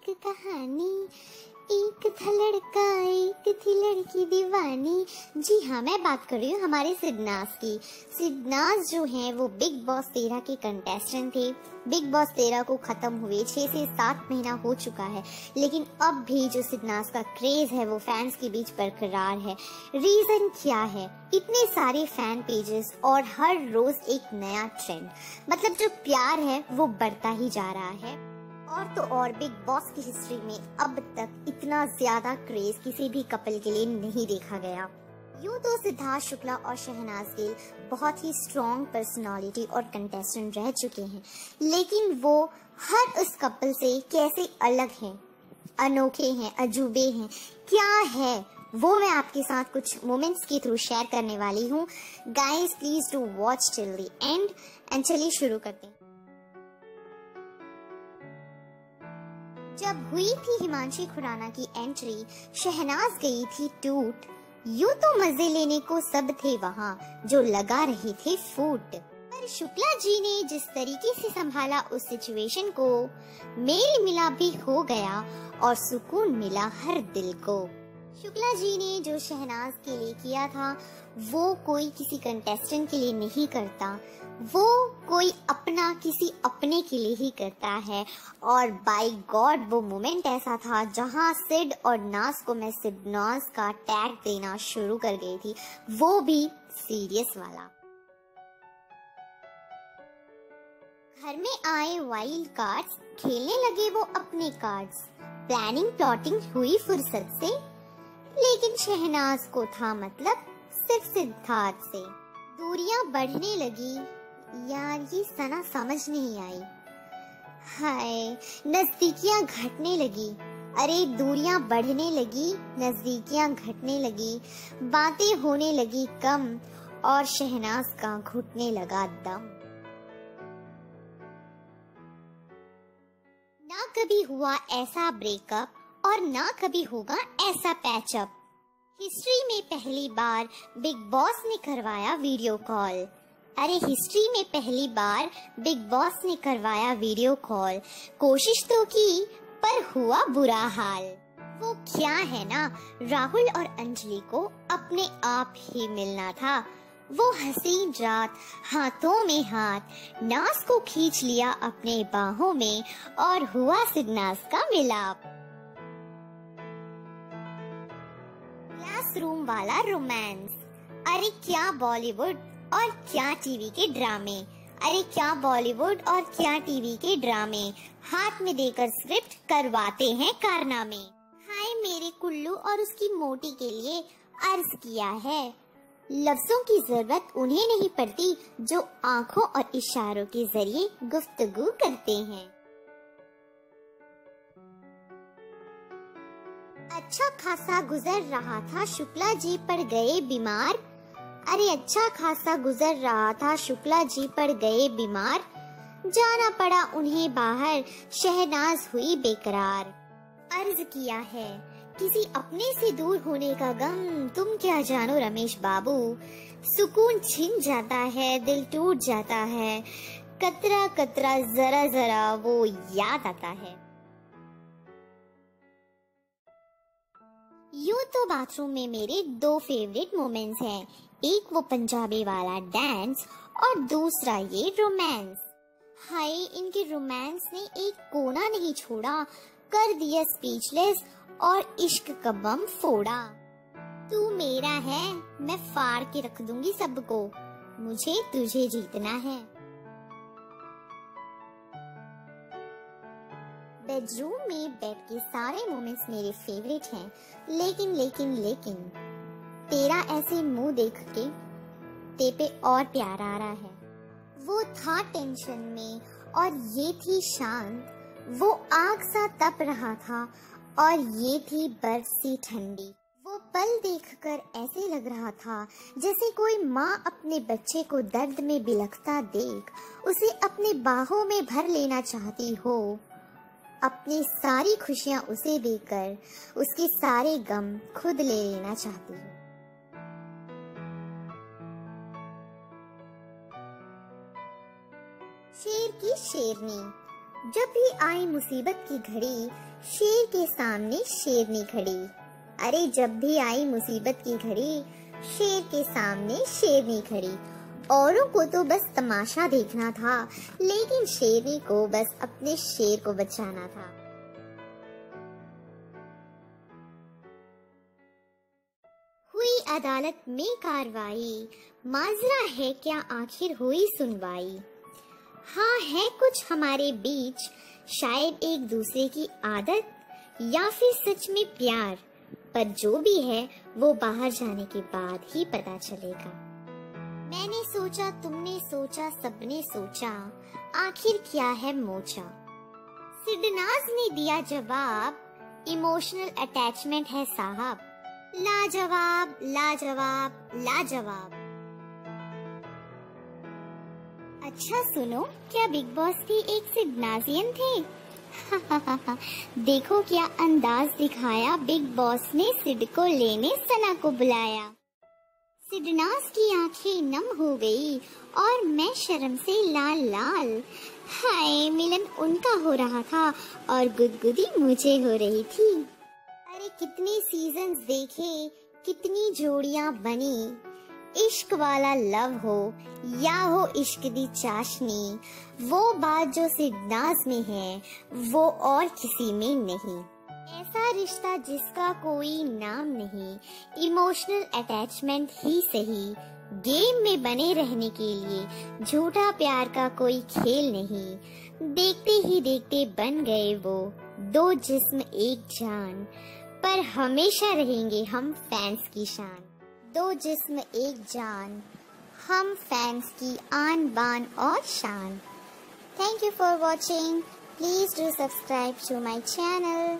एक कहानी, एक था लड़का एक थी लड़की दीवानी। जी हाँ, मैं बात कर रही हूँ हमारे सिडनाज की। सिडनाज जो हैं वो बिग बॉस 13 के कंटेस्टेंट थे। बिग बॉस 13 को खत्म हुए 6 से 7 महीना हो चुका है, लेकिन अब भी जो सिडनाज का क्रेज है वो फैंस के बीच बरकरार है। रीजन क्या है? इतने सारे फैन पेजेस और हर रोज एक नया ट्रेंड, मतलब जो प्यार है वो बढ़ता ही जा रहा है। और तो और बिग बॉस की हिस्ट्री में अब तक इतना ज्यादा क्रेज किसी भी कपल के लिए नहीं देखा गया। यूँ तो सिद्धार्थ शुक्ला और शहनाज गिल बहुत ही स्ट्रॉन्ग पर्सनालिटी और कंटेस्टेंट रह चुके हैं, लेकिन वो हर उस कपल से कैसे अलग हैं, अनोखे हैं, अजूबे हैं, क्या है वो मैं आपके साथ कुछ मोमेंट्स के थ्रू शेयर करने वाली हूँ। Guys please do watch till the end and चलिए शुरू करते हैं। जब हुई थी हिमांशी खुराना की एंट्री, शहनाज गई थी टूट। यूं तो मजे लेने को सब थे वहाँ जो लगा रहे थे फूट, पर शुक्ला जी ने जिस तरीके से संभाला उस सिचुएशन को, मेल मिला भी हो गया और सुकून मिला हर दिल को। शुक्ला जी ने जो शहनाज के लिए किया था वो कोई किसी कंटेस्टेंट के लिए नहीं करता, वो कोई अपना किसी अपने के लिए ही करता है। और बाय गॉड वो मोमेंट ऐसा था जहां सिड और नाज को मैं सिडनाज का टैग देना शुरू कर गई थी, वो भी सीरियस वाला। घर में आए वाइल्ड कार्ड्स, खेलने लगे वो अपने कार्ड्स। प्लानिंग प्लॉटिंग हुई फुर्सत से, लेकिन शहनाज को था मतलब सिर्फ सिद्धार्थ से। दूरियां बढ़ने लगी, यार ये सना समझ नहीं आई। हाय, नजदीकियां घटने लगी। अरे दूरियां बढ़ने लगी, नजदीकियां घटने लगी, बातें होने लगी कम और शहनाज का घुटने लगा दम। ना कभी हुआ ऐसा ब्रेकअप और ना कभी होगा ऐसा पैचअप। हिस्ट्री में पहली बार बिग बॉस ने करवाया वीडियो कॉल। अरे हिस्ट्री में पहली बार बिग बॉस ने करवाया वीडियो कॉल। कोशिश तो की पर हुआ बुरा हाल। वो क्या है ना, राहुल और अंजलि को अपने आप ही मिलना था। वो हसीन रात, हाथों में हाथ, नाज को खींच लिया अपने बाहों में और हुआ सिडनाज का मिलाप। क्लासरूम वाला रोमांस, अरे क्या बॉलीवुड और क्या टीवी के ड्रामे, अरे क्या बॉलीवुड और क्या टीवी के ड्रामे, हाथ में देकर स्क्रिप्ट करवाते हैं कारनामे। हाय मेरे कुल्लू और उसकी मोटी के लिए अर्ज किया है, लफ्जों की जरूरत उन्हें नहीं पड़ती जो आंखों और इशारों के जरिए गुफ्तगू करते हैं। अच्छा खासा गुजर रहा था, शुक्ला जी पड़ गए बीमार। अरे अच्छा खासा गुजर रहा था, शुक्ला जी पड़ गए बीमार। जाना पड़ा उन्हें बाहर, शहनाज हुई बेकरार। अर्ज किया है किसी अपने से दूर होने का गम, तुम क्या जानो रमेश बाबू। सुकून छिन जाता है, दिल टूट जाता है, कतरा कतरा जरा जरा वो याद आता है। यूँ तो बाथरूम में मेरे दो फेवरेट मोमेंट्स हैं, एक वो पंजाबी वाला डांस और दूसरा ये रोमांस। हाय इनके रोमांस ने एक कोना नहीं छोड़ा, कर दिया स्पीचलेस और इश्क का बम फोड़ा। तू मेरा है, मैं फाड़ के रख दूंगी सबको, मुझे तुझे जीतना है। बेडरूम में बेड के सारे मोमेंट्स मेरे फेवरेट हैं, लेकिन तेरा ऐसे मुंह देख के ते पे और प्यार आ रहा है। वो था टेंशन में और ये थी शांत, वो आग सा तप रहा था और ये थी बर्फ सी ठंडी। वो पल देखकर ऐसे लग रहा था जैसे कोई माँ अपने बच्चे को दर्द में बिलखता देख उसे अपने बाहों में भर लेना चाहती हो, अपनी सारी खुशियां उसे देकर उसके सारे गम खुद ले लेना चाहती हूँ। शेर की शेरनी, जब भी आई मुसीबत की घड़ी, शेर के सामने शेरनी खड़ी। अरे जब भी आई मुसीबत की घड़ी, शेर के सामने शेरनी खड़ी। औरों को तो बस तमाशा देखना था, लेकिन शेरनी को बस अपने शेर को बचाना था। हुई अदालत में कार्रवाई, माजरा है क्या आखिर हुई सुनवाई। हाँ है कुछ हमारे बीच, शायद एक दूसरे की आदत या फिर सच में प्यार, पर जो भी है वो बाहर जाने के बाद ही पता चलेगा। मैंने सोचा, तुमने सोचा, सबने सोचा, आखिर क्या है मोचा। सिडनाज ने दिया जवाब, इमोशनल अटैचमेंट है साहब। लाजवाब लाजवाब लाजवाब। अच्छा सुनो, क्या बिग बॉस के एक सिडनाजियन थे? देखो क्या अंदाज दिखाया, बिग बॉस ने सिड को लेने सना को बुलाया। सिडनाज की आंखें नम हो गई और मैं शर्म से लाल लाल। हाय, मिलन उनका हो रहा था और गुदगुदी मुझे हो रही थी। अरे कितने सीजन्स देखे, कितनी जोड़ियां बनी। इश्क वाला लव हो या हो इश्क दी चाशनी, वो बात जो सिडनाज में है वो और किसी में नहीं। ऐसा रिश्ता जिसका कोई नाम नहीं, इमोशनल अटैचमेंट ही सही। गेम में बने रहने के लिए झूठा प्यार का कोई खेल नहीं। देखते ही देखते बन गए वो दो जिस्म एक जान, पर हमेशा रहेंगे हम फैंस की शान। दो जिस्म एक जान, हम फैंस की आन बान और शान। Thank you for watching. Please do subscribe to my channel.